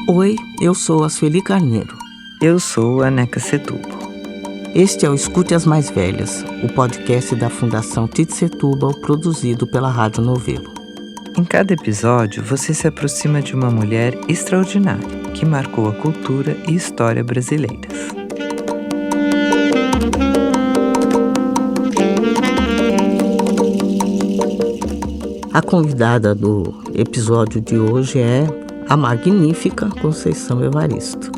Oi, eu sou a Sueli Carneiro. Eu sou a Neca Setúbal. Este é o Escute as Mais Velhas, o podcast da Fundação Tite Setúbal, produzido pela Rádio Novelo. Em cada episódio, você se aproxima de uma mulher extraordinária que marcou a cultura e história brasileiras. A convidada do episódio de hoje é a magnífica Conceição Evaristo.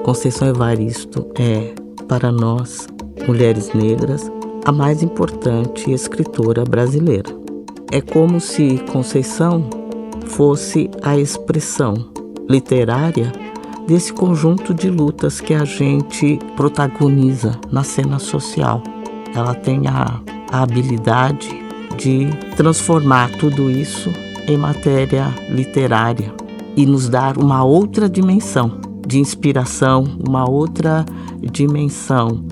Conceição Evaristo é, para nós, mulheres negras, a mais importante escritora brasileira. É como se Conceição fosse a expressão literária desse conjunto de lutas que a gente protagoniza na cena social. Ela tem a habilidade de transformar tudo isso em matéria literária e nos dar uma outra dimensão de inspiração, uma outra dimensão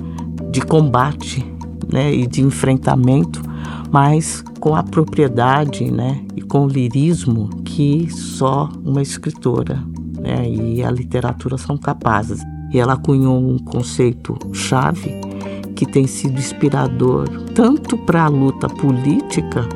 de combate, né, e de enfrentamento, mas com a propriedade, né, e com o lirismo que só uma escritora, né, e a literatura são capazes. E ela cunhou um conceito-chave que tem sido inspirador tanto para a luta política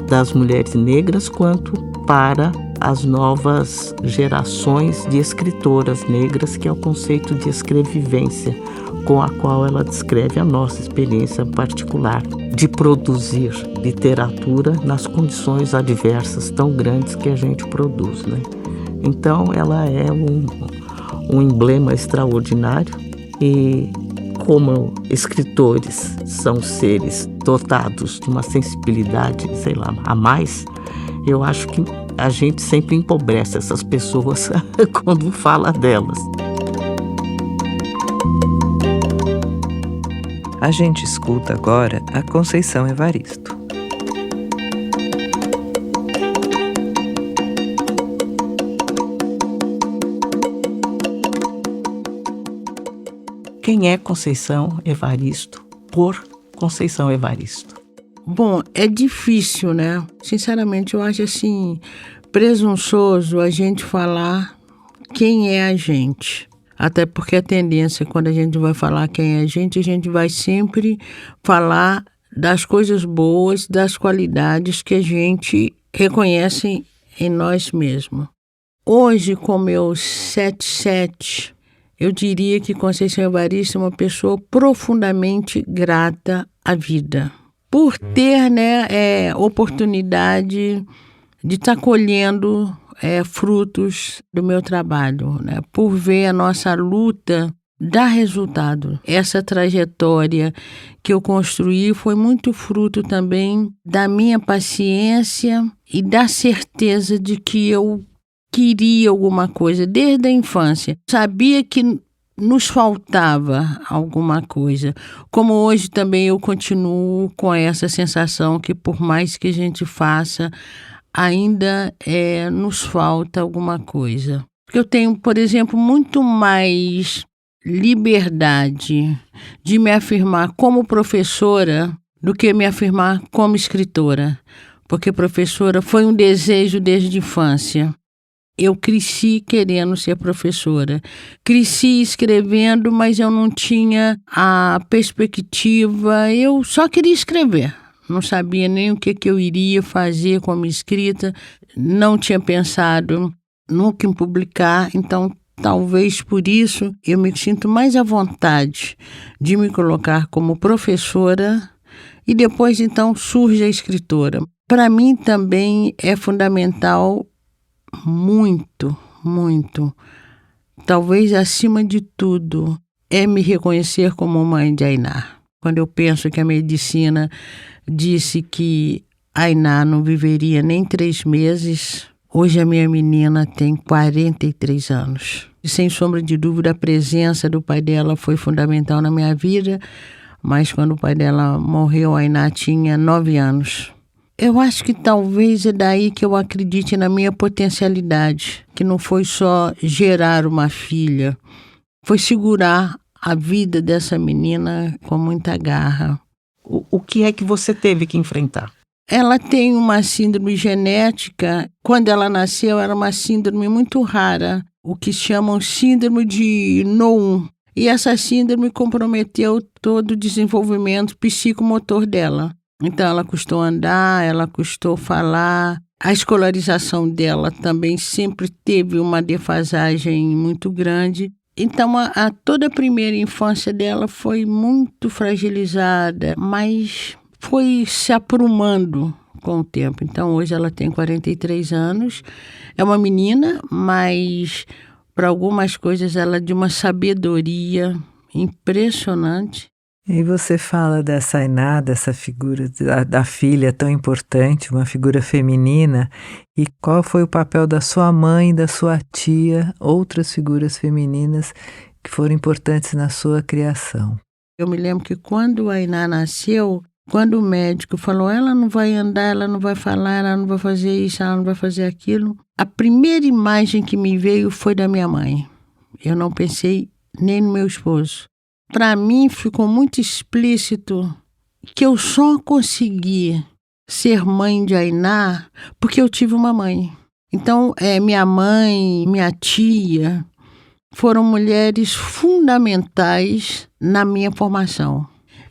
das mulheres negras quanto para as novas gerações de escritoras negras, que é o conceito de escrevivência, com a qual ela descreve a nossa experiência particular de produzir literatura nas condições adversas tão grandes que a gente produz, né? Então ela é um emblema extraordinário e, como escritores são seres dotados de uma sensibilidade, sei lá, a mais, eu acho que a gente sempre empobrece essas pessoas quando fala delas. A gente escuta agora a Conceição Evaristo. Quem é Conceição Evaristo por Conceição Evaristo? Bom, é difícil, né? Sinceramente, eu acho assim, presunçoso a gente falar quem é a gente. Até porque a tendência, quando a gente vai falar quem é a gente vai sempre falar das coisas boas, das qualidades que a gente reconhece em nós mesmos. Hoje, com meus 77, eu diria que Conceição Evaristo é uma pessoa profundamente grata à vida. Por ter, oportunidade de estar colhendo frutos do meu trabalho, né? Por ver a nossa luta dar resultado. Essa trajetória que eu construí foi muito fruto também da minha paciência e da certeza de que eu queria alguma coisa desde a infância. Sabia que nos faltava alguma coisa. Como hoje também eu continuo com essa sensação que, por mais que a gente faça, ainda nos falta alguma coisa. Eu tenho, por exemplo, muito mais liberdade de me afirmar como professora do que me afirmar como escritora. Porque professora foi um desejo desde a infância. Eu cresci querendo ser professora. Cresci escrevendo, mas eu não tinha a perspectiva. Eu só queria escrever. Não sabia nem o que eu iria fazer como escrita. Não tinha pensado nunca em publicar. Então, talvez por isso, eu me sinto mais à vontade de me colocar como professora. E depois, então, surge a escritora. Para mim, também é fundamental muito, muito, talvez acima de tudo, é me reconhecer como mãe de Ainá. Quando eu penso que a medicina disse que Ainá não viveria nem 3 meses, hoje a minha menina tem 43 anos. E, sem sombra de dúvida, a presença do pai dela foi fundamental na minha vida, mas quando o pai dela morreu, Ainá tinha 9 anos. Eu acho que talvez é daí que eu acredite na minha potencialidade, que não foi só gerar uma filha, foi segurar a vida dessa menina com muita garra. O que é que você teve que enfrentar? Ela tem uma síndrome genética. Quando ela nasceu, era uma síndrome muito rara, o que chamam síndrome de Noun. E essa síndrome comprometeu todo o desenvolvimento psicomotor dela. Então, ela custou andar, ela custou falar. A escolarização dela também sempre teve uma defasagem muito grande. Então, toda a primeira infância dela foi muito fragilizada, mas foi se aprumando com o tempo. Então, hoje ela tem 43 anos, é uma menina, mas para algumas coisas ela é de uma sabedoria impressionante. E você fala dessa Ainá, dessa figura da filha tão importante, uma figura feminina, e qual foi o papel da sua mãe, da sua tia, outras figuras femininas que foram importantes na sua criação? Eu me lembro que quando a Ainá nasceu, quando o médico falou, ela não vai andar, ela não vai falar, ela não vai fazer isso, ela não vai fazer aquilo, a primeira imagem que me veio foi da minha mãe. Eu não pensei nem no meu esposo. Para mim ficou muito explícito que eu só consegui ser mãe de Ainá porque eu tive uma mãe. Então, minha mãe, minha tia, foram mulheres fundamentais na minha formação.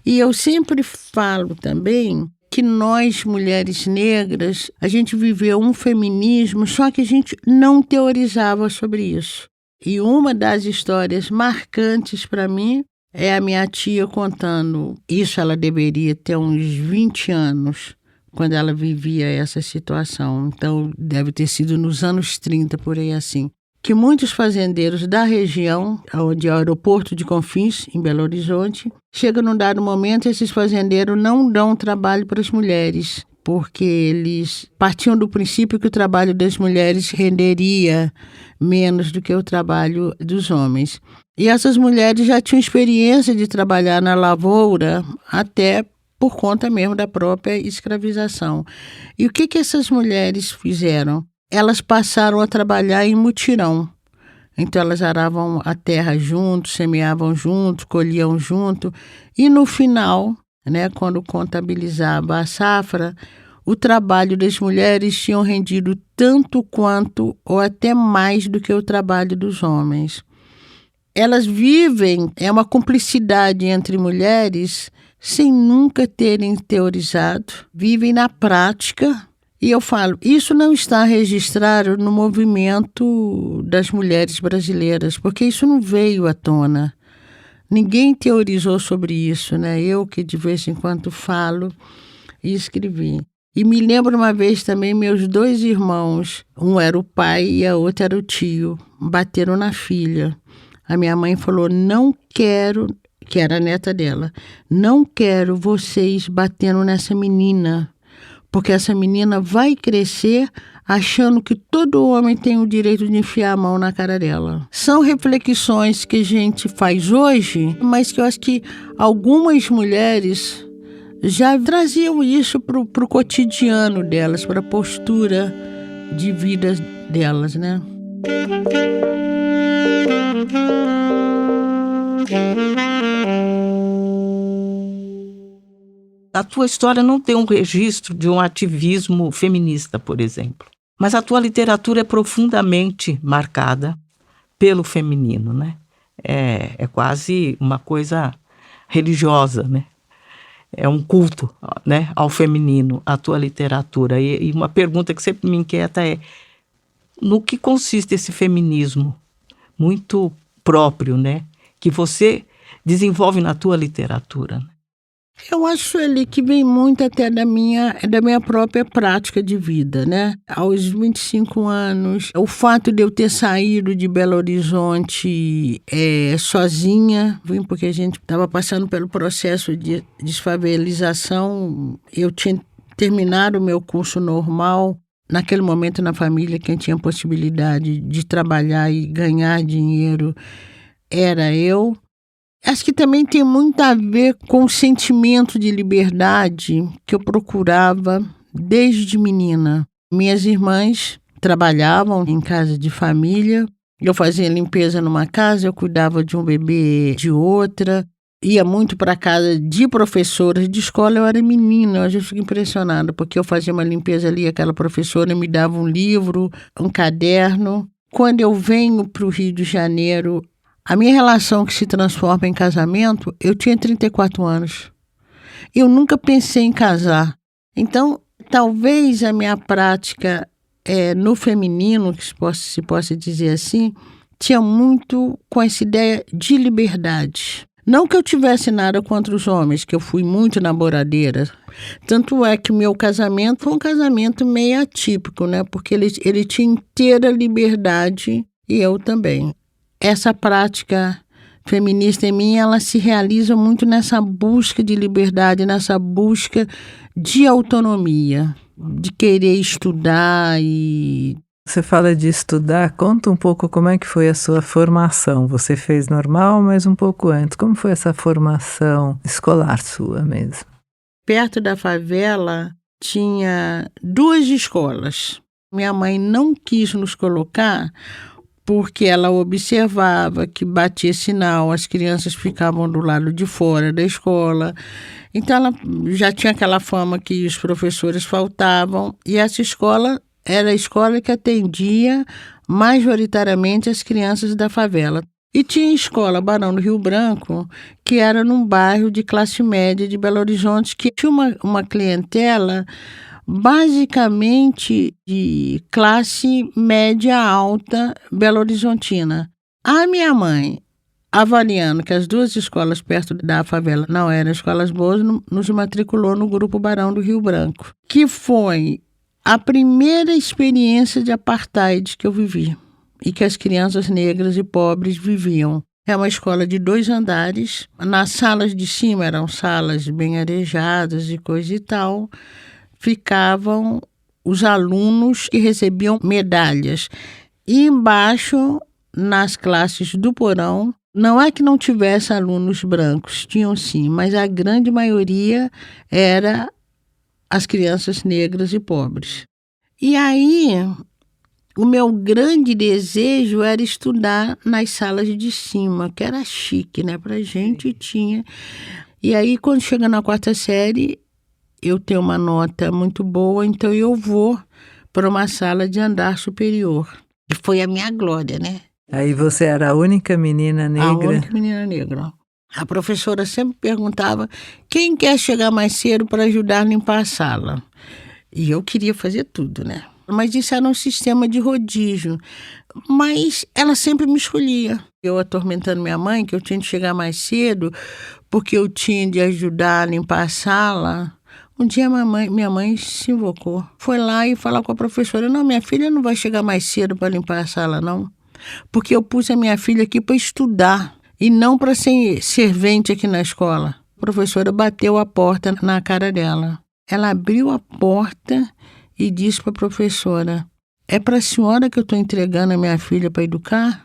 E eu sempre falo também que nós, mulheres negras, a gente viveu um feminismo, só que a gente não teorizava sobre isso. E uma das histórias marcantes para mim é a minha tia contando. Isso ela deveria ter uns 20 anos, quando ela vivia essa situação. Então, deve ter sido nos anos 30, por aí assim. Que muitos fazendeiros da região, onde é o aeroporto de Confins, em Belo Horizonte, chega num dado momento, esses fazendeiros não dão trabalho para as mulheres, porque eles partiam do princípio que o trabalho das mulheres renderia menos do que o trabalho dos homens. E essas mulheres já tinham experiência de trabalhar na lavoura, até por conta mesmo da própria escravização. E o que essas mulheres fizeram? Elas passaram a trabalhar em mutirão. Então, elas aravam a terra junto, semeavam junto, colhiam junto. E no final, quando contabilizava a safra, o trabalho das mulheres tinha rendido tanto quanto ou até mais do que o trabalho dos homens. Elas vivem, é uma cumplicidade entre mulheres sem nunca terem teorizado, vivem na prática. E eu falo, isso não está registrado no movimento das mulheres brasileiras, porque isso não veio à tona. Ninguém teorizou sobre isso, Eu que de vez em quando falo e escrevi. E me lembro uma vez também, meus 2 irmãos, um era o pai e a outra era o tio, bateram na filha. A minha mãe falou, não quero, que era a neta dela, não quero vocês batendo nessa menina, porque essa menina vai crescer achando que todo homem tem o direito de enfiar a mão na cara dela. São reflexões que a gente faz hoje, mas que eu acho que algumas mulheres já traziam isso para o cotidiano delas, para a postura de vida delas, A tua história não tem um registro de um ativismo feminista, por exemplo. Mas a tua literatura é profundamente marcada pelo feminino, É quase uma coisa religiosa, É um culto, ao feminino, a tua literatura. E uma pergunta que sempre me inquieta é: no que consiste esse feminismo muito próprio, que você desenvolve na tua literatura? Eu acho ali que vem muito até da minha própria prática de vida, Aos 25 anos, o fato de eu ter saído de Belo Horizonte sozinha, porque a gente estava passando pelo processo de desfavelização, eu tinha terminado o meu curso normal. Naquele momento, na família, quem tinha possibilidade de trabalhar e ganhar dinheiro era eu. Acho que também tem muito a ver com o sentimento de liberdade que eu procurava desde menina. Minhas irmãs trabalhavam em casa de família, eu fazia limpeza numa casa, eu cuidava de um bebê de outra. ia muito para casa de professoras de escola. Eu era menina, hoje eu fico impressionada, porque eu fazia uma limpeza ali, aquela professora me dava um livro, um caderno. Quando eu venho para o Rio de Janeiro, a minha relação que se transforma em casamento, eu tinha 34 anos. Eu nunca pensei em casar. Então, talvez a minha prática no feminino, que se possa dizer assim, tinha muito com essa ideia de liberdade. Não que eu tivesse nada contra os homens, que eu fui muito namoradeira. Tanto é que o meu casamento foi um casamento meio atípico, né? Porque ele tinha inteira liberdade e eu também. Essa prática feminista em mim, ela se realiza muito nessa busca de liberdade, nessa busca de autonomia, de querer estudar e... Você fala de estudar, conta um pouco como é que foi a sua formação. Você fez normal, mas um pouco antes. Como foi essa formação escolar sua mesmo? Perto da favela tinha 2 escolas. Minha mãe não quis nos colocar porque ela observava que batia sinal, as crianças ficavam do lado de fora da escola. Então ela já tinha aquela fama que os professores faltavam, e essa escola era a escola que atendia majoritariamente as crianças da favela. E tinha a escola Barão do Rio Branco, que era num bairro de classe média de Belo Horizonte, que tinha uma clientela basicamente de classe média alta belo-horizontina. A minha mãe, avaliando que as 2 escolas perto da favela não eram escolas boas, nos matriculou no Grupo Barão do Rio Branco, que foi a primeira experiência de apartheid que eu vivi e que as crianças negras e pobres viviam. É uma escola de 2 andares. Nas salas de cima eram salas bem arejadas e coisa e tal. Ficavam os alunos que recebiam medalhas. E embaixo, nas classes do porão, não é que não tivesse alunos brancos, tinham sim, mas a grande maioria era as crianças negras e pobres. E aí, o meu grande desejo era estudar nas salas de cima, que era chique, né? Pra gente tinha. E aí, quando chega na 4ª série, eu tenho uma nota muito boa, então eu vou para uma sala de andar superior. E foi a minha glória, né? Aí você era a única menina negra? A única menina negra. A professora sempre perguntava quem quer chegar mais cedo para ajudar a limpar a sala. E eu queria fazer tudo, né? Mas isso era um sistema de rodízio. Mas ela sempre me escolhia. Eu atormentando minha mãe, que eu tinha de chegar mais cedo, porque eu tinha de ajudar a limpar a sala. Um dia minha mãe se invocou. Foi lá e falou com a professora: não, minha filha não vai chegar mais cedo para limpar a sala, não. Porque eu pus a minha filha aqui para estudar e não para ser servente aqui na escola. A professora bateu a porta na cara dela. Ela abriu a porta e disse para a professora: é para a senhora que eu estou entregando a minha filha para educar?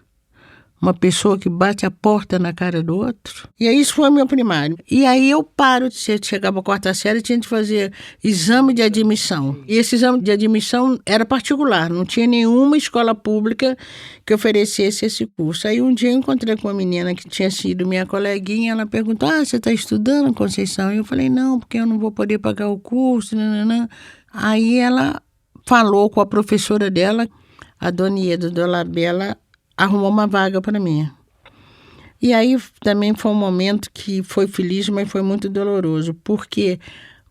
Uma pessoa que bate a porta na cara do outro? E aí isso foi o meu primário. E aí eu paro de chegar para a 4ª série e tinha de fazer exame de admissão. E esse exame de admissão era particular, não tinha nenhuma escola pública que oferecesse esse curso. Aí um dia eu encontrei com uma menina que tinha sido minha coleguinha, ela perguntou: você está estudando, Conceição? E eu falei: não, porque eu não vou poder pagar o curso, nananã. Aí ela falou com a professora dela, a Dona Ieda Dolabella, arrumou uma vaga para mim. E aí também foi um momento que foi feliz, mas foi muito doloroso, porque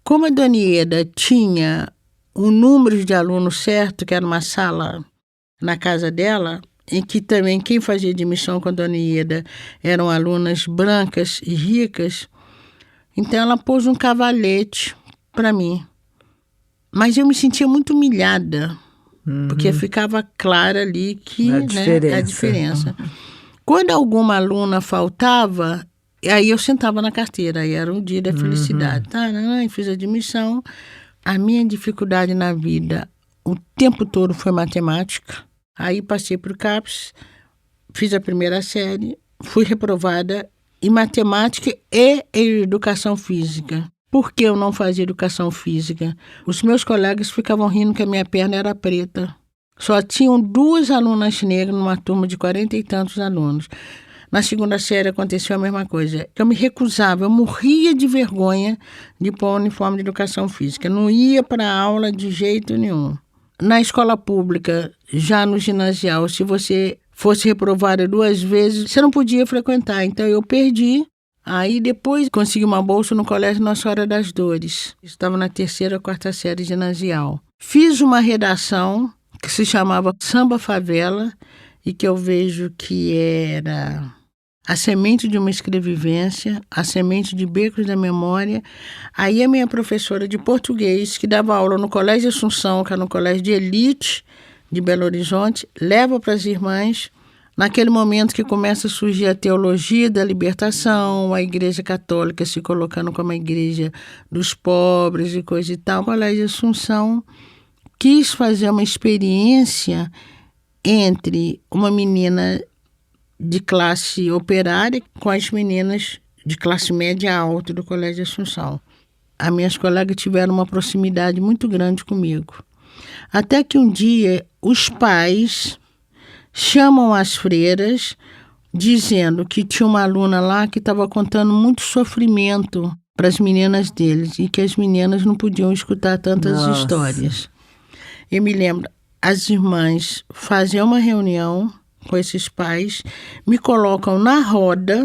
como a Dona Ieda tinha um número de alunos certo, que era uma sala na casa dela, em que também quem fazia admissão com a Dona Ieda eram alunas brancas e ricas, então ela pôs um cavalete para mim. Mas eu me sentia muito humilhada, porque ficava clara ali que a diferença. Quando alguma aluna faltava, aí eu sentava na carteira, aí era um dia da felicidade. Fiz admissão. A minha dificuldade na vida o tempo todo foi matemática. Aí passei para o CAPES, fiz a 1ª série, fui reprovada em matemática e em educação física. Por que eu não fazia educação física? Os meus colegas ficavam rindo que a minha perna era preta. Só tinham 2 alunas negras numa turma de 40 e tantos alunos. Na segunda série aconteceu a mesma coisa. Eu me recusava, eu morria de vergonha de pôr o uniforme de educação física. Não ia para a aula de jeito nenhum. Na escola pública, já no ginasial, se você fosse reprovada 2 vezes, você não podia frequentar. Então eu perdi. Aí depois consegui uma bolsa no Colégio Nossa Senhora das Dores. Estava na 3ª ou 4ª série ginasial. Fiz uma redação que se chamava Samba Favela e que eu vejo que era a semente de uma escrevivência, a semente de Becos da Memória. Aí a minha professora de português, que dava aula no Colégio Assunção, que era no colégio de elite de Belo Horizonte, leva para as irmãs. Naquele momento que começa a surgir a teologia da libertação, a Igreja Católica se colocando como a igreja dos pobres e coisa e tal, o Colégio Assunção quis fazer uma experiência entre uma menina de classe operária com as meninas de classe média alta do Colégio Assunção. As minhas colegas tiveram uma proximidade muito grande comigo. Até que um dia os pais chamam as freiras dizendo que tinha uma aluna lá que estava contando muito sofrimento para as meninas deles e que as meninas não podiam escutar tantas histórias. Eu me lembro, as irmãs fazem uma reunião com esses pais, me colocam na roda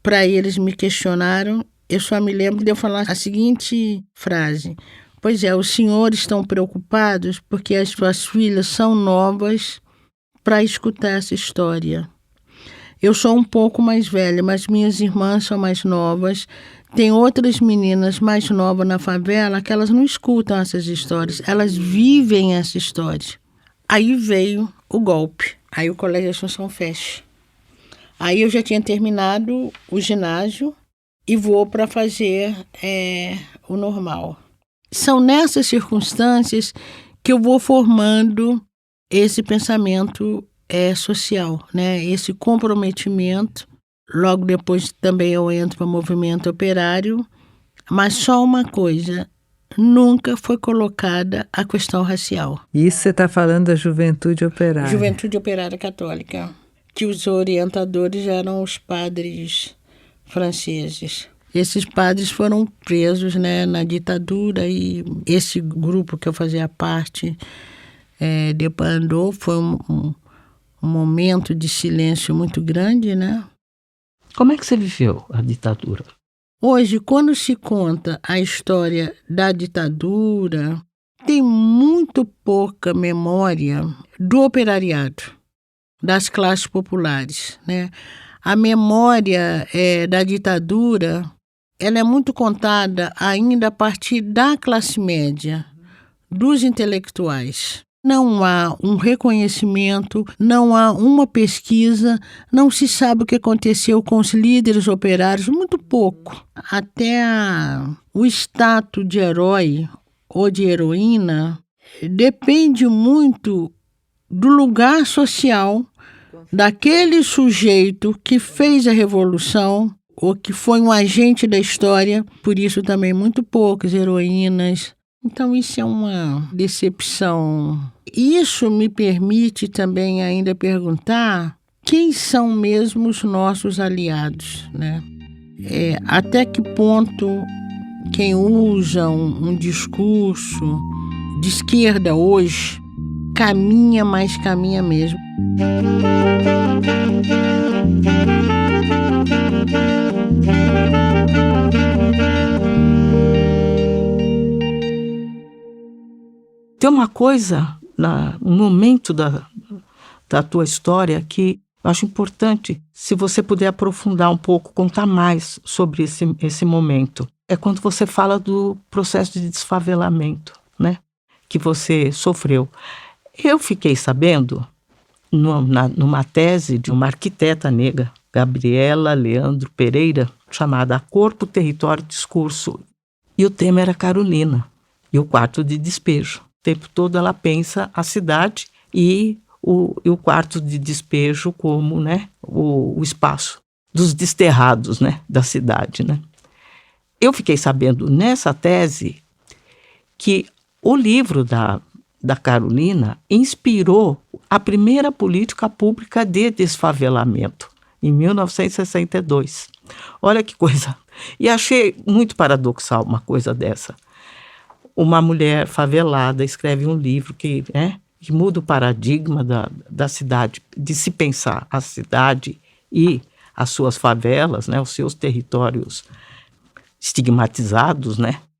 para eles me questionaram. Eu só me lembro de eu falar a seguinte frase: pois é, os senhores estão preocupados porque as suas filhas são novas para escutar essa história. Eu sou um pouco mais velha, mas minhas irmãs são mais novas. Tem outras meninas mais novas na favela que elas não escutam essas histórias, elas vivem essa história. Aí veio o golpe, aí o Colégio Assunção fecha. Aí eu já tinha terminado o ginásio e vou para fazer o normal. São nessas circunstâncias que eu vou formando esse pensamento social, né? Esse comprometimento. Logo depois também eu entro para o movimento operário, mas só uma coisa, nunca foi colocada a questão racial. Isso você está falando da Juventude Operária. Juventude Operária Católica, que os orientadores eram os padres franceses. Esses padres foram presos, né, na ditadura e esse grupo que eu fazia parte debandou. Foi um momento de silêncio muito grande, né? Como é que você viveu a ditadura? Hoje, quando se conta a história da ditadura, tem muito pouca memória do operariado, das classes populares, né? A memória da ditadura, ela é muito contada ainda a partir da classe média, dos intelectuais. Não há um reconhecimento, não há uma pesquisa, não se sabe o que aconteceu com os líderes operários, muito pouco. Até o status de herói ou de heroína depende muito do lugar social daquele sujeito que fez a revolução ou que foi um agente da história, por isso também muito poucas heroínas. Então isso é uma decepção. Isso me permite também ainda perguntar quem são mesmo os nossos aliados, né? Até que ponto quem usa um discurso de esquerda hoje caminha, mas caminha mesmo. Tem uma coisa no momento da tua história que eu acho importante, se você puder aprofundar um pouco, contar mais sobre esse momento. É quando você fala do processo de desfavelamento, né, que você sofreu. Eu fiquei sabendo, numa tese de uma arquiteta negra, Gabriela Leandro Pereira, chamada Corpo, Território e Discurso. E o tema era Carolina e o quarto de despejo. O tempo todo ela pensa a cidade e o quarto de despejo como, né, o espaço dos desterrados, né, da cidade, né. Eu fiquei sabendo nessa tese que o livro da Carolina inspirou a primeira política pública de desfavelamento. em 1962. Olha que coisa. E achei muito paradoxal uma coisa dessa. Uma mulher favelada escreve um livro que muda o paradigma da cidade, de se pensar a cidade e as suas favelas, os seus territórios estigmatizados,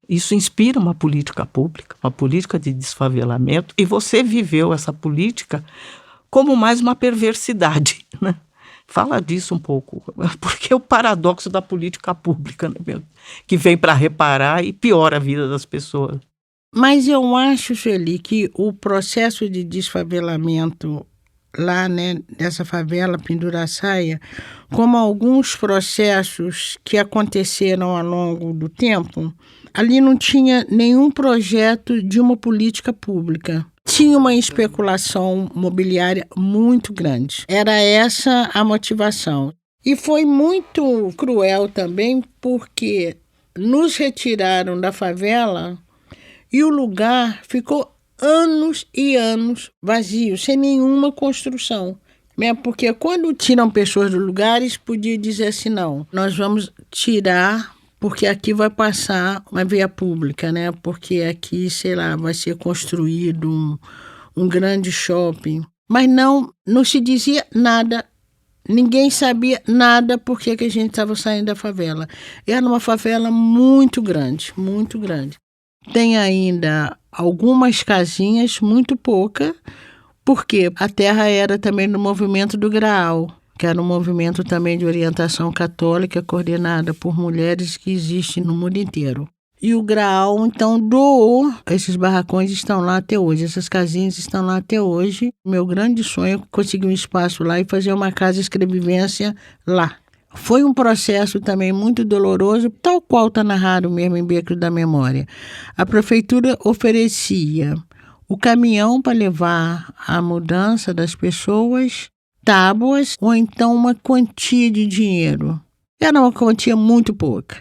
Isso inspira uma política pública, uma política de desfavelamento, e você viveu essa política como mais uma perversidade, Fala disso um pouco, porque é o paradoxo da política pública, que vem para reparar e piora a vida das pessoas. Mas eu acho, Sueli, que o processo de desfavelamento lá, nessa favela Penduraçaia, como alguns processos que aconteceram ao longo do tempo, ali não tinha nenhum projeto de uma política pública. Tinha uma especulação mobiliária muito grande. Era essa a motivação. E foi muito cruel também, porque nos retiraram da favela e o lugar ficou anos e anos vazio, sem nenhuma construção. Porque quando tiram pessoas dos lugares, podia dizer assim, não, nós vamos tirar, porque aqui vai passar uma via pública, porque aqui, sei lá, vai ser construído um grande shopping. Mas não se dizia nada, ninguém sabia nada porque que a gente estava saindo da favela. Era uma favela muito grande, muito grande. Tem ainda algumas casinhas, muito pouca, porque a terra era também do movimento do Graal, que era um movimento também de orientação católica coordenada por mulheres que existe no mundo inteiro. E o Graal, então, doou. Esses barracões estão lá até hoje, essas casinhas estão lá até hoje. Meu grande sonho é conseguir um espaço lá e fazer uma casa de escrevivência lá. Foi um processo também muito doloroso, tal qual está narrado mesmo em Becos da Memória. A prefeitura oferecia o caminhão para levar a mudança das pessoas, tábuas ou então uma quantia de dinheiro. Era uma quantia muito pouca.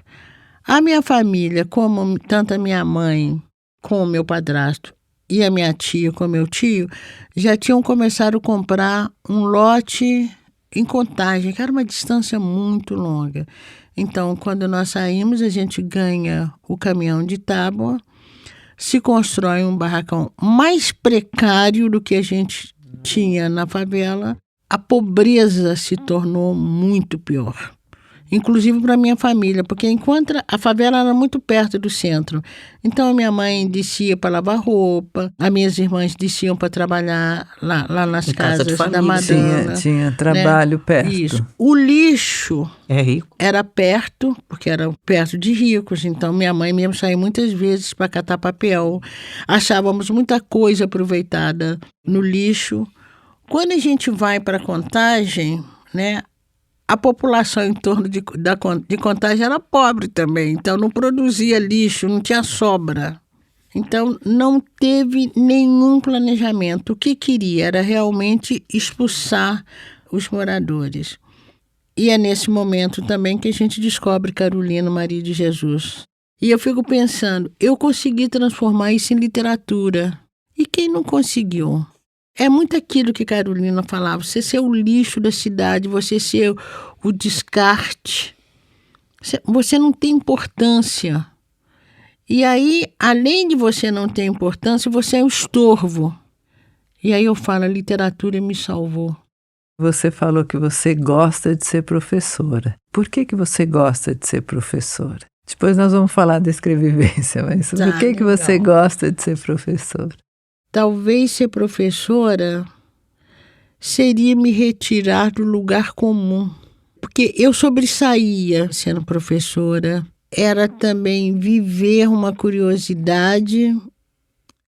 A minha família, como tanto a minha mãe como o meu padrasto e a minha tia com o meu tio, já tinham começado a comprar um lote em Contagem, que era uma distância muito longa. Então, quando nós saímos, a gente ganha o caminhão de tábua, se constrói um barracão mais precário do que a gente tinha na favela. A pobreza se tornou muito pior, inclusive para a minha família, porque enquanto a favela era muito perto do centro. Então, a minha mãe descia para lavar roupa, as minhas irmãs desciam para trabalhar lá nas casas da madame. Tinha trabalho perto. Isso. O lixo era perto, porque era perto de ricos. Então, minha mãe mesmo saía muitas vezes para catar papel. Achávamos muita coisa aproveitada no lixo. Quando a gente vai para Contagem, a população em torno de Contagem era pobre também, então não produzia lixo, não tinha sobra. Então não teve nenhum planejamento. O que queria era realmente expulsar os moradores. E é nesse momento também que a gente descobre Carolina Maria de Jesus. E eu fico pensando, eu consegui transformar isso em literatura. E quem não conseguiu? É muito aquilo que Carolina falava, você ser o lixo da cidade, você ser o descarte. Você não tem importância. E aí, além de você não ter importância, você é um estorvo. E aí eu falo, a literatura me salvou. Você falou que você gosta de ser professora. Por que você gosta de ser professora? Depois nós vamos falar da escrevivência, mas por que você gosta de ser professora? Talvez ser professora seria me retirar do lugar comum, porque eu sobressaía sendo professora. Era também viver uma curiosidade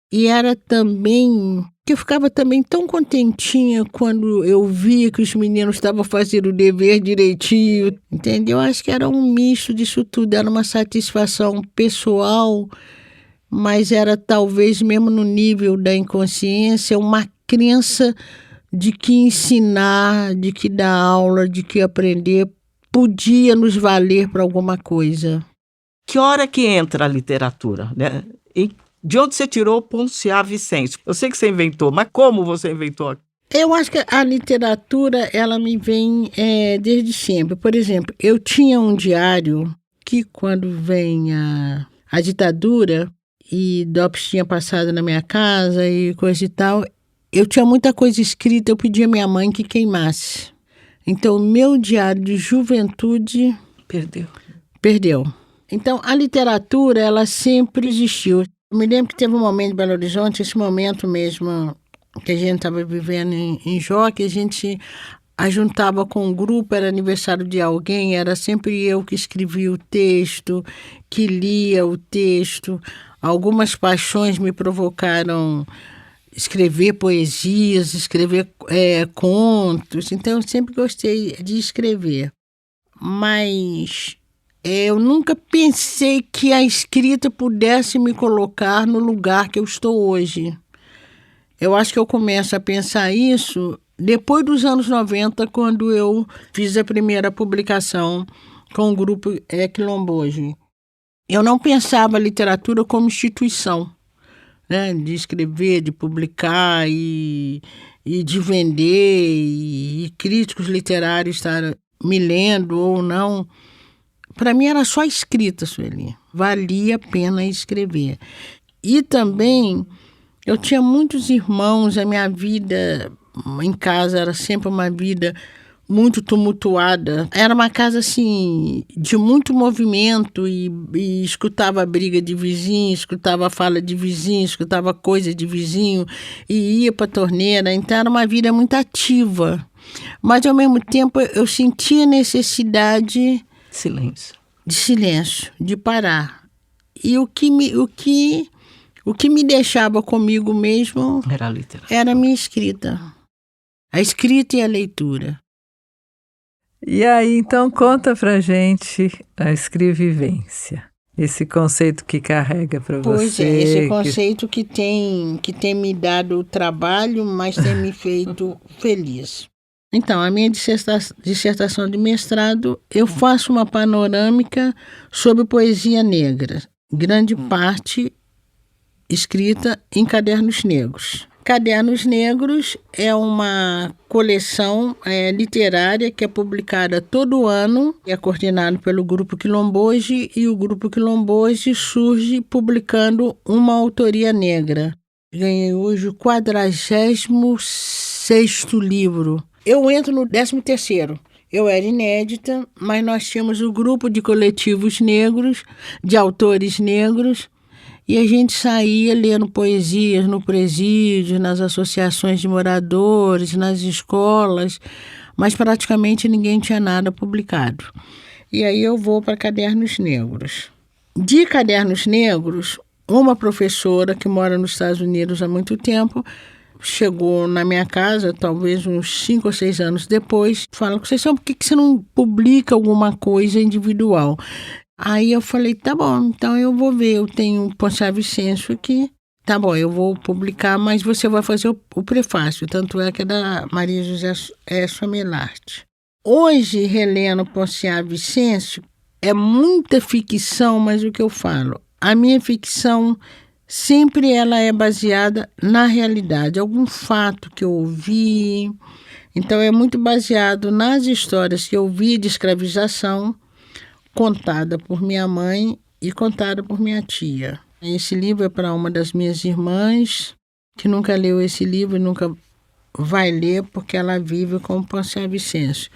e era também que eu ficava também tão contentinha quando eu via que os meninos estavam fazendo o dever direitinho, entendeu? Eu acho que era um misto disso tudo, era uma satisfação pessoal, mas era talvez mesmo no nível da inconsciência uma crença de que ensinar, de que dar aula, de que aprender podia nos valer para alguma coisa. Que hora que entra a literatura, E de onde você tirou o Ponciá Vicente? Eu sei que você inventou, mas como você inventou? Eu acho que a literatura, ela me vem desde sempre. Por exemplo, eu tinha um diário que, quando vem a ditadura e DOPS tinha passado na minha casa e coisa e tal, eu tinha muita coisa escrita, eu pedi à minha mãe que queimasse. Então, o meu diário de juventude perdeu. Então, a literatura, ela sempre existiu. Eu me lembro que teve um momento em Belo Horizonte, esse momento mesmo que a gente estava vivendo em Joque, a gente ajuntava com um grupo, era aniversário de alguém, era sempre eu que escrevia o texto, que lia o texto. Algumas paixões me provocaram escrever poesias, escrever contos. Então, eu sempre gostei de escrever. Mas eu nunca pensei que a escrita pudesse me colocar no lugar que eu estou hoje. Eu acho que eu começo a pensar isso depois dos anos 90, quando eu fiz a primeira publicação com o grupo Quilomboje. Eu não pensava a literatura como instituição, né? De escrever, de publicar e de vender, e críticos literários estar me lendo ou não. Para mim era só escrita, Sueli. Valia a pena escrever. E também eu tinha muitos irmãos, a minha vida em casa era sempre uma vida muito tumultuada. Era uma casa assim de muito movimento e escutava a briga de vizinho, escutava a fala de vizinho, escutava coisa de vizinho e ia para a torneira. Então era uma vida muito ativa. Mas ao mesmo tempo eu sentia necessidade de silêncio, de parar. E o que me deixava comigo mesmo era a minha escrita. A escrita e a leitura. E aí, então, conta pra gente a escrevivência. Esse conceito que carrega para você. Pois é, esse conceito que tem me dado trabalho, mas tem me feito feliz. Então, a minha dissertação de mestrado, eu faço uma panorâmica sobre poesia negra. Grande parte escrita em Cadernos Negros. Cadernos Negros é uma coleção literária que é publicada todo ano, é coordenado pelo Grupo Quilomboje, e o Grupo Quilomboje surge publicando uma autoria negra. Ganhei hoje o 46º livro. Eu entro no 13º. Eu era inédita, mas nós tínhamos um grupo de coletivos negros, de autores negros, e a gente saía lendo poesias no presídio, nas associações de moradores, nas escolas, mas praticamente ninguém tinha nada publicado. E aí eu vou para Cadernos Negros. De Cadernos Negros, uma professora que mora nos Estados Unidos há muito tempo chegou na minha casa, talvez uns 5 ou 6 anos depois, fala: Conceição, por que você não publica alguma coisa individual? Aí eu falei: tá bom, então eu vou ver, eu tenho um Ponciá Vicêncio aqui, tá bom, eu vou publicar, mas você vai fazer o prefácio, tanto é que é da Maria José Somelarte. Hoje, relendo Ponciá Vicêncio, é muita ficção, mas o que eu falo, a minha ficção sempre ela é baseada na realidade, algum fato que eu ouvi. Então é muito baseado nas histórias que eu vi de escravização, contada por minha mãe e contada por minha tia. Esse livro é para uma das minhas irmãs, que nunca leu esse livro e nunca vai ler, porque ela vive com o Ponciá Vicêncio.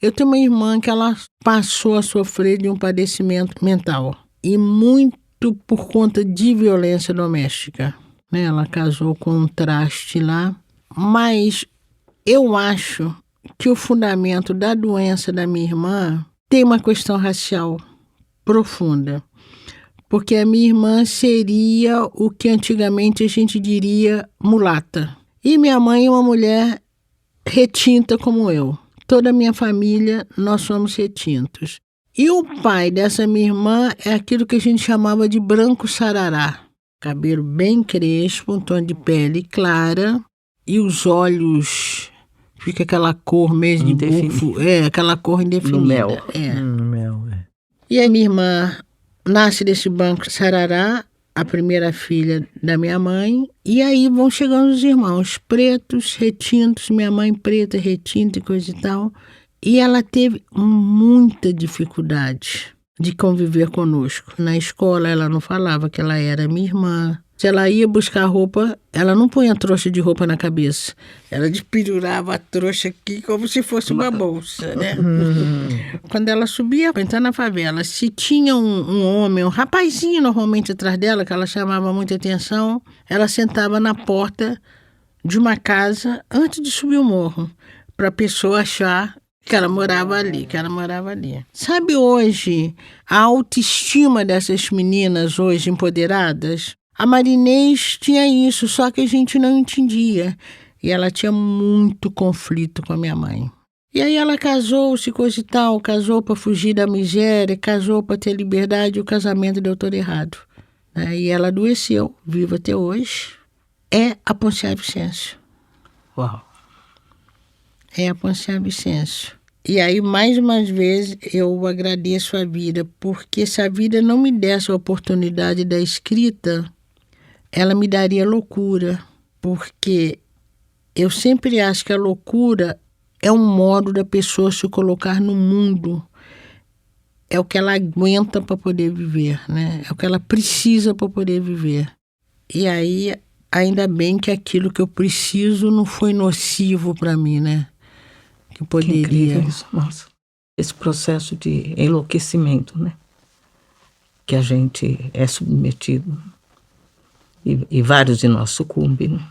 Eu tenho uma irmã que ela passou a sofrer de um padecimento mental, e muito por conta de violência doméstica. Ela casou com um traste lá, mas eu acho que o fundamento da doença da minha irmã tem uma questão racial profunda, porque a minha irmã seria o que antigamente a gente diria mulata. E minha mãe é uma mulher retinta como eu. Toda a minha família, nós somos retintos. E o pai dessa minha irmã é aquilo que a gente chamava de branco sarará. Cabelo bem crespo, um tom de pele clara e os olhos... Fica aquela cor mesmo de bufo. Aquela cor indefinida. No mel. No mel, E a minha irmã nasce desse branco sarará. a primeira filha da minha mãe, e aí vão chegando os irmãos pretos, retintos, minha mãe preta, retinta e coisa e tal. E ela teve muita dificuldade de conviver conosco. Na escola ela não falava que ela era minha irmã. Se ela ia buscar roupa, ela não punha trouxa de roupa na cabeça. Ela despirurava a trouxa aqui como se fosse uma bolsa, né? Quando ela subia para entrar na favela, se tinha um homem, um rapazinho normalmente atrás dela, que ela chamava muita atenção, ela sentava na porta de uma casa antes de subir o morro, para a pessoa achar que ela morava ali, Sabe hoje, a autoestima dessas meninas hoje empoderadas? A Marinês tinha isso, só que a gente não entendia. E ela tinha muito conflito com a minha mãe. E aí ela casou-se, coisa e tal, casou para fugir da miséria, casou para ter liberdade, e o casamento deu todo errado. E ela adoeceu, viva até hoje. É a Ponciá Vicêncio. Uau! É a Ponciá Vicêncio. E aí, mais uma vez, eu agradeço a vida, porque se a vida não me desse a oportunidade da escrita, ela me daria loucura, porque eu sempre acho que a loucura é um modo da pessoa se colocar no mundo. É o que ela aguenta para poder viver, né? É o que ela precisa para poder viver. E aí, ainda bem que aquilo que eu preciso não foi nocivo para mim, né? Que poderia. Que incrível isso, nossa. Esse processo de enlouquecimento, né? Que a gente é submetido. E vários de nós sucumbem, né?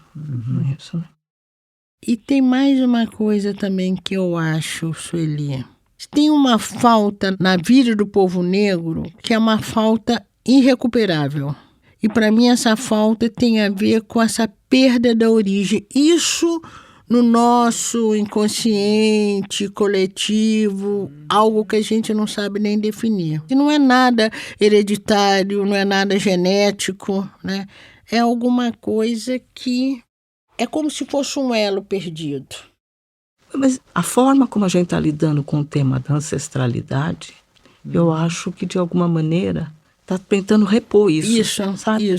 Isso, né? E tem mais uma coisa também que eu acho, Sueli. Tem uma falta na vida do povo negro que é uma falta irrecuperável. E para mim essa falta tem a ver com essa perda da origem. Isso no nosso inconsciente coletivo, algo que a gente não sabe nem definir. E não é nada hereditário, não é nada genético, né? É alguma coisa que é como se fosse um elo perdido. Mas a forma como a gente está lidando com o tema da ancestralidade, eu acho que de alguma maneira está tentando repor isso. Sabe?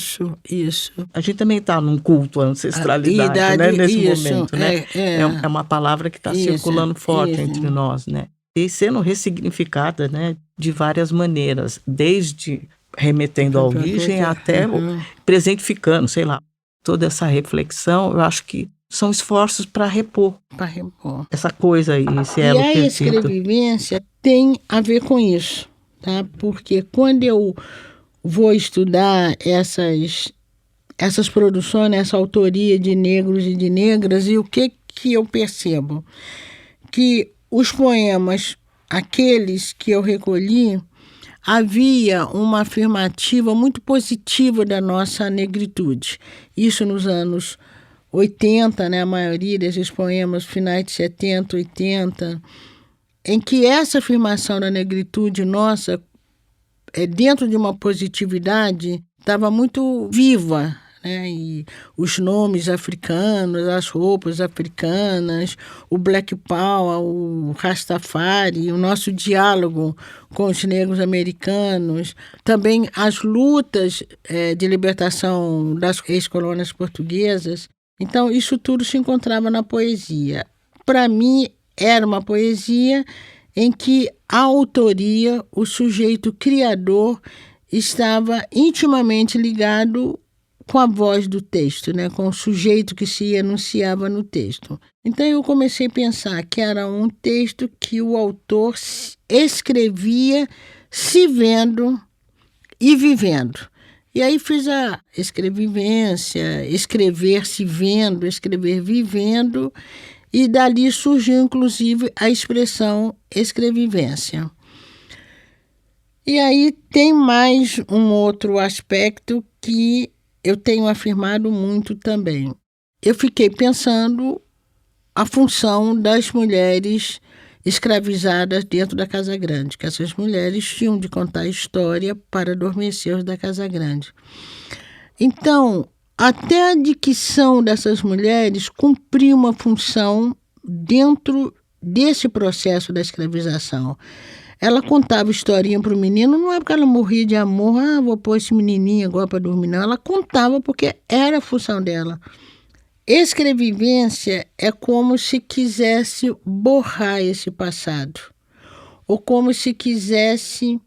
Isso. A gente também está num culto à ancestralidade, né? Nesse momento, né? É uma palavra que está circulando forte entre nós, né? E sendo ressignificada, né? De várias maneiras, desde remetendo à origem até presentificando, sei lá. Toda essa reflexão, eu acho que são esforços para repor. Essa coisa aí, esse elo perdido. E a escrevivência tem a ver com isso, tá? Porque quando eu vou estudar essas produções, essa autoria de negros e de negras, e o que eu percebo? Que os poemas, aqueles que eu recolhi, havia uma afirmativa muito positiva da nossa negritude. Isso nos anos 80, né, a maioria desses poemas, finais de 70, 80, em que essa afirmação da negritude nossa, dentro de uma positividade, estava muito viva, né? E os nomes africanos, as roupas africanas, o Black Power, o Rastafari, o nosso diálogo com os negros americanos, também as lutas de libertação das ex-colônias portuguesas. Então, isso tudo se encontrava na poesia. Para mim, era uma poesia em que a autoria, o sujeito criador, estava intimamente ligado com a voz do texto, né? Com o sujeito que se enunciava no texto. Então eu comecei a pensar que era um texto que o autor escrevia se vendo e vivendo. E aí fiz a escrevivência, escrever se vendo, escrever vivendo, e dali surgiu inclusive a expressão escrevivência. E aí tem mais um outro aspecto que eu tenho afirmado muito também. Eu fiquei pensando a função das mulheres escravizadas dentro da Casa Grande, que essas mulheres tinham de contar a história para adormecer os da Casa Grande. Então, até a dicção dessas mulheres cumpria uma função dentro desse processo da escravização. ela contava historinha para o menino, não é porque ela morria de amor, vou pôr esse menininho agora para dormir, não. Ela contava porque era a função dela. Escrevivência é como se quisesse borrar esse passado, ou como se quisesse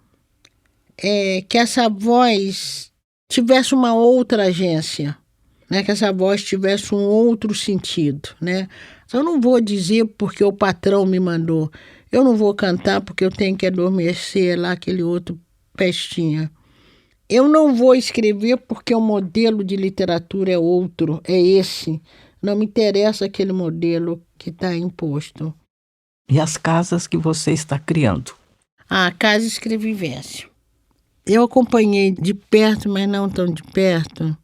que essa voz tivesse uma outra agência, né? Que essa voz tivesse um outro sentido, né? Eu não vou dizer porque o patrão me mandou, eu não vou cantar porque eu tenho que adormecer lá aquele outro pestinha. Eu não vou escrever porque o modelo de literatura é outro, é esse. Não me interessa aquele modelo que está imposto. E as casas que você está criando? Casa Escrevivência. Eu acompanhei de perto, mas não tão de perto,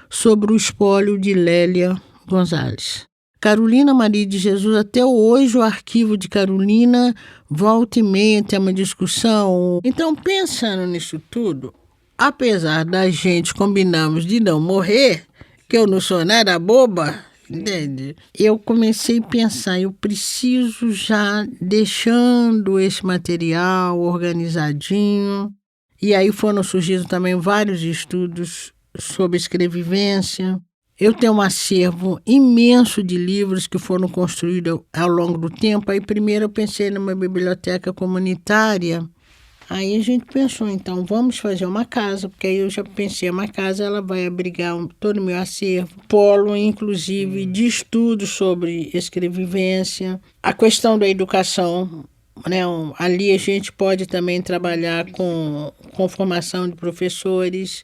sobre o espólio de Lélia Gonzalez. Carolina Maria de Jesus, até hoje o arquivo de Carolina volta e meia tem uma discussão. Então, pensando nisso tudo, apesar da gente combinamos de não morrer, que eu não sou nada boba, entende? Eu comecei a pensar, eu preciso já deixando esse material organizadinho. E aí foram surgindo também vários estudos sobre escrevivência. Eu tenho um acervo imenso de livros que foram construídos ao longo do tempo. Aí primeiro eu pensei numa biblioteca comunitária. Aí a gente pensou, então, vamos fazer uma casa, porque aí eu já pensei, uma casa ela vai abrigar todo o meu acervo, polo, inclusive, de estudos sobre escrevivência, a questão da educação, né? Ali a gente pode também trabalhar com formação de professores.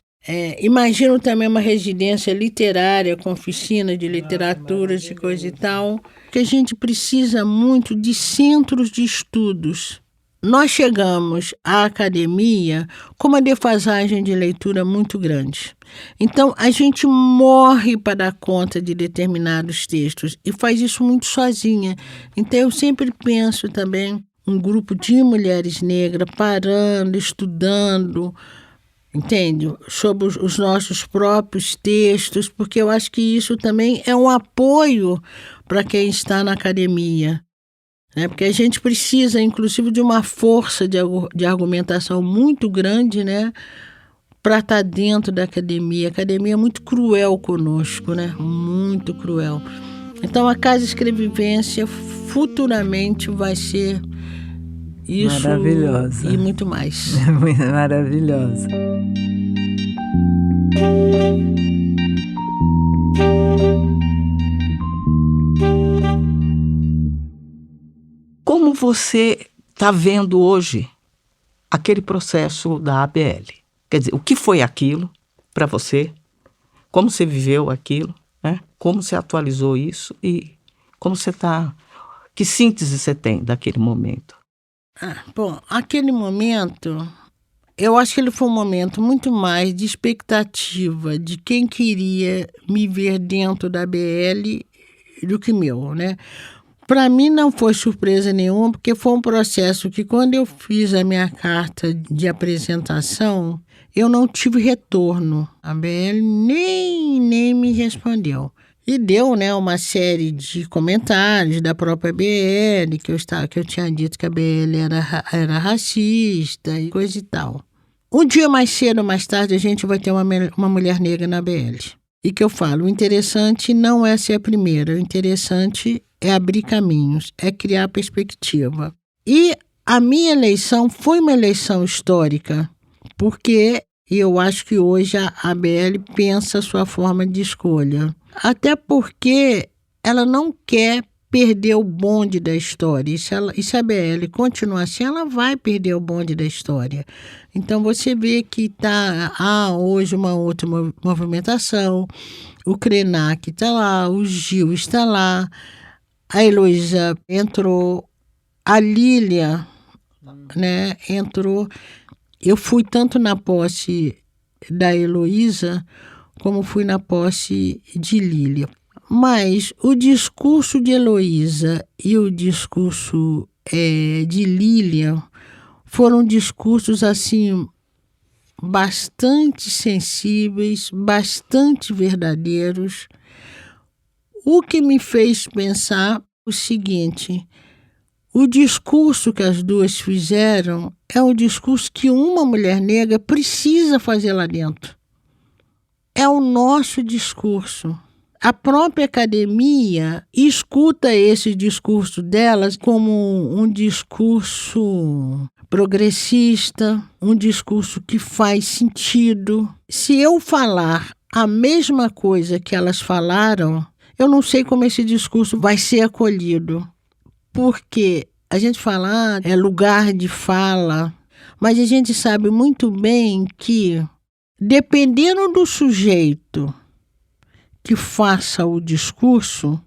Imagino também uma residência literária com oficina de literaturas e coisa e tal, que a gente precisa muito de centros de estudos. Nós chegamos à academia com uma defasagem de leitura muito grande. Então, a gente morre para dar conta de determinados textos e faz isso muito sozinha. Então, eu sempre penso também um grupo de mulheres negras parando, estudando, entende? Sobre os nossos próprios textos, porque eu acho que isso também é um apoio para quem está na academia. Porque a gente precisa, inclusive, de uma força de argumentação muito grande, né, para estar dentro da academia. A academia é muito cruel conosco, né? Muito cruel. Então, a Casa Escrevivência futuramente vai ser isso maravilhosa. E muito mais. Maravilhosa. Como você está vendo hoje aquele processo da ABL? Quer dizer, o que foi aquilo para você? Como você viveu aquilo? Né? Como você atualizou isso? E como você está... Que síntese você tem daquele momento? Bom, aquele momento, eu acho que ele foi um momento muito mais de expectativa de quem queria me ver dentro da ABL do que meu, né? Para mim não foi surpresa nenhuma, porque foi um processo que quando eu fiz a minha carta de apresentação, eu não tive retorno. A ABL nem me respondeu. E deu, né, uma série de comentários da própria ABL, que eu tinha dito que a ABL era racista e coisa e tal. Um dia mais cedo ou mais tarde a gente vai ter uma mulher negra na ABL. E que eu falo, o interessante não é ser a primeira, o interessante é abrir caminhos, é criar perspectiva. E a minha eleição foi uma eleição histórica, porque eu acho que hoje a ABL pensa a sua forma de escolha. Até porque ela não quer perder o bonde da história. E se a ABL continuar assim, ela vai perder o bonde da história. Então você vê que está hoje uma outra movimentação, o Krenak está lá, o Gil está lá, a Heloísa entrou, a Lília, né, entrou. Eu fui tanto na posse da Heloísa como fui na posse de Lília. Mas o discurso de Heloísa e o discurso de Lília foram discursos assim bastante sensíveis, bastante verdadeiros, o que me fez pensar o seguinte: o discurso que as duas fizeram é o discurso que uma mulher negra precisa fazer lá dentro. É o nosso discurso. A própria academia escuta esse discurso delas como um discurso progressista, um discurso que faz sentido. Se eu falar a mesma coisa que elas falaram, eu não sei como esse discurso vai ser acolhido. Porque a gente fala, é lugar de fala, mas a gente sabe muito bem que, dependendo do sujeito que faça o discurso,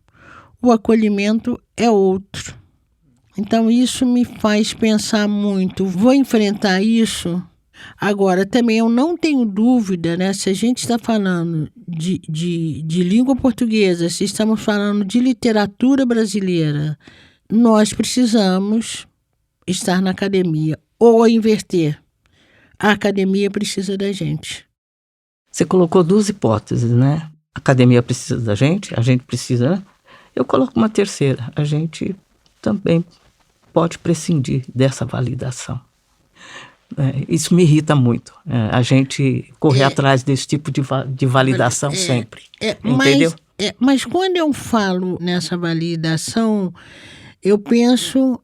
o acolhimento é outro. Então, isso me faz pensar muito. Vou enfrentar isso? Agora, também eu não tenho dúvida, né? Se a gente está falando de língua portuguesa, se estamos falando de literatura brasileira, nós precisamos estar na academia ou inverter. A academia precisa da gente. Você colocou 2 hipóteses, né? A academia precisa da gente, a gente precisa, né? Eu coloco uma terceira. A gente também pode prescindir dessa validação. Isso me irrita muito. A gente correr atrás desse tipo de validação sempre. Entendeu? Mas quando eu falo nessa validação, eu penso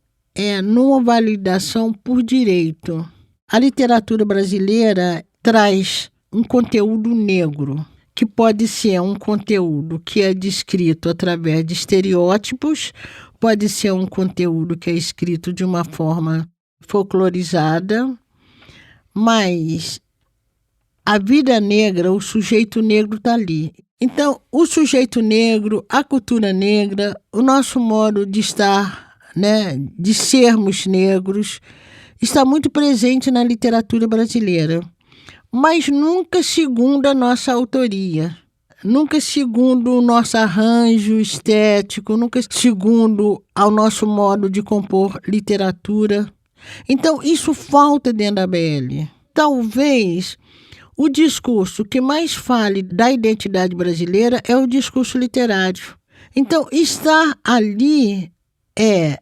numa validação por direito. A literatura brasileira traz um conteúdo negro, que pode ser um conteúdo que é descrito através de estereótipos, pode ser um conteúdo que é escrito de uma forma folclorizada, mas a vida negra, o sujeito negro está ali. Então, o sujeito negro, a cultura negra, o nosso modo de estar, né, de sermos negros, está muito presente na literatura brasileira, mas nunca segundo a nossa autoria, nunca segundo o nosso arranjo estético, nunca segundo ao nosso modo de compor literatura. Então, isso falta dentro da BL. Talvez o discurso que mais fale da identidade brasileira é o discurso literário. Então, estar ali é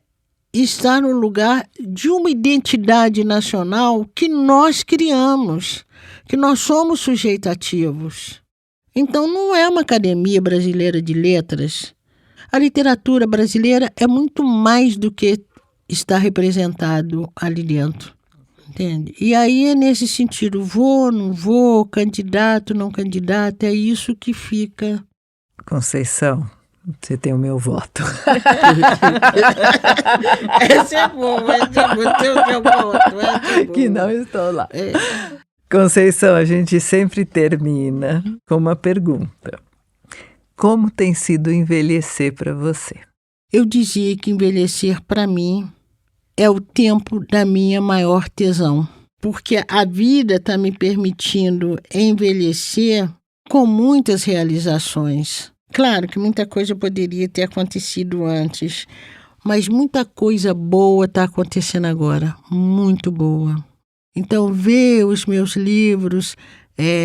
estar no lugar de uma identidade nacional que nós criamos, que nós somos sujeitos ativos. Então, não é uma academia brasileira de letras. A literatura brasileira é muito mais do que está representado ali dentro. Entende? E aí é nesse sentido, vou, não vou, candidato, não candidato, é isso que fica. Conceição, você tem o meu voto. Esse é bom, tem o meu voto. Que não estou lá. Conceição, a gente sempre termina com uma pergunta. Como tem sido envelhecer para você? Eu dizia que envelhecer para mim é o tempo da minha maior tesão, porque a vida está me permitindo envelhecer com muitas realizações. Claro que muita coisa poderia ter acontecido antes, mas muita coisa boa está acontecendo agora, muito boa. Então, ver os meus livros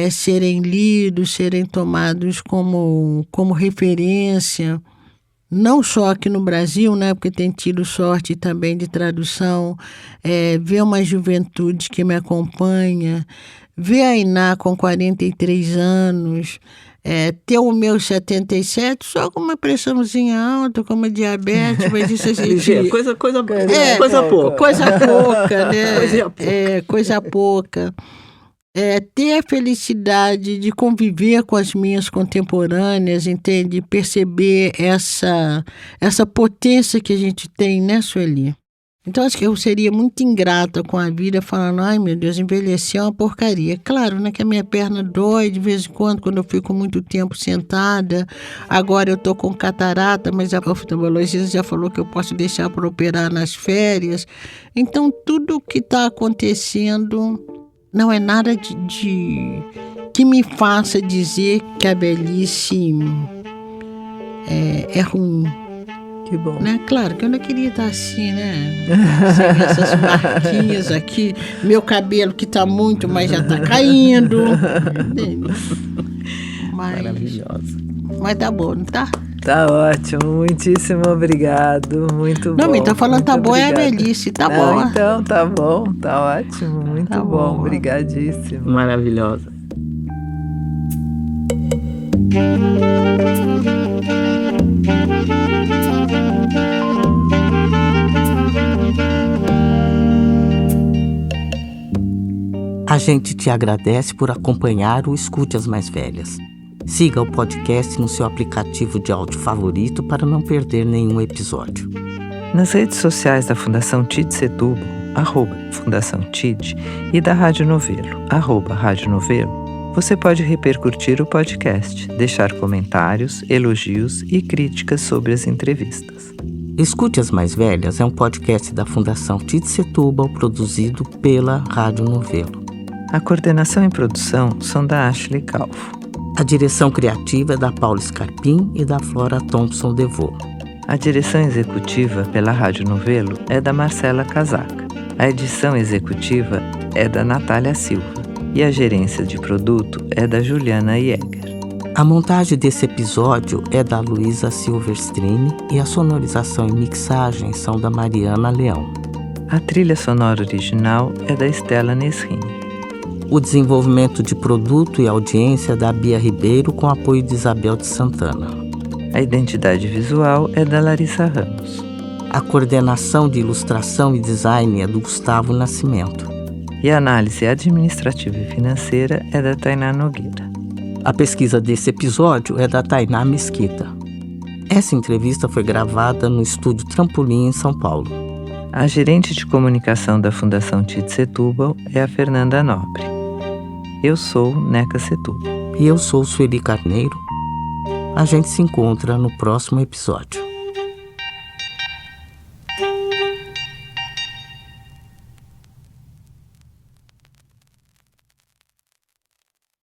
serem lidos, serem tomados como referência, não só aqui no Brasil, né, porque tem tido sorte também de tradução, ver uma juventude que me acompanha, ver a Iná com 43 anos, ter o meu 77 só com uma pressãozinha alta, com uma diabetes, mas isso assim... coisa pouca. Coisa pouca, né? Coisa pouca. Ter a felicidade de conviver com as minhas contemporâneas, entende? Perceber essa potência que a gente tem, né, Sueli? Então, acho que eu seria muito ingrata com a vida, falando, ai, meu Deus, envelhecer é uma porcaria. Claro, né, que a minha perna dói de vez em quando eu fico muito tempo sentada. Agora eu estou com catarata, mas a oftalmologista já falou que eu posso deixar para operar nas férias. Então, tudo o que está acontecendo não é nada que me faça dizer que a velhice é ruim. Que bom. Né? Claro que eu não queria estar assim, né? Sem essas marquinhas aqui. Meu cabelo que está muito, mas já está caindo. Entende? Maravilhosa. Mas tá bom, não tá? Tá ótimo, muitíssimo obrigado, muito bom. Não, me tá falando tá bom, é a obrigada. velhice, tá Não, bom. então, tá bom, tá ótimo, muito Tá bom, bom. obrigadíssimo. Maravilhosa. A gente te agradece por acompanhar o Escute as Mais Velhas. Siga o podcast no seu aplicativo de áudio favorito para não perder nenhum episódio. Nas redes sociais da Fundação TID Setúbal, @Fundação TID, e da Rádio Novelo, @Rádio Novelo, você pode repercutir o podcast, deixar comentários, elogios e críticas sobre as entrevistas. Escute as Mais Velhas é um podcast da Fundação TID Setúbal produzido pela Rádio Novelo. A coordenação e produção são da Ashley Calvo. A direção criativa é da Paula Scarpim e da Flora Thompson Devô. A direção executiva pela Rádio Novelo é da Marcela Casaca. A edição executiva é da Natália Silva. E a gerência de produto é da Juliana Jäger. A montagem desse episódio é da Luísa Silverstrini e a sonorização e mixagem são da Mariana Leão. A trilha sonora original é da Estela Nesrini. O desenvolvimento de produto e audiência é da Bia Ribeiro com apoio de Isabel de Santana. A identidade visual é da Larissa Ramos. A coordenação de ilustração e design é do Gustavo Nascimento. E a análise administrativa e financeira é da Tainá Nogueira. A pesquisa desse episódio é da Tainá Mesquita. Essa entrevista foi gravada no Estúdio Trampolim, em São Paulo. A gerente de comunicação da Fundação TID Setúbal é a Fernanda Nobre. Eu sou Neca Setúbal. E eu sou Sueli Carneiro. A gente se encontra no próximo episódio.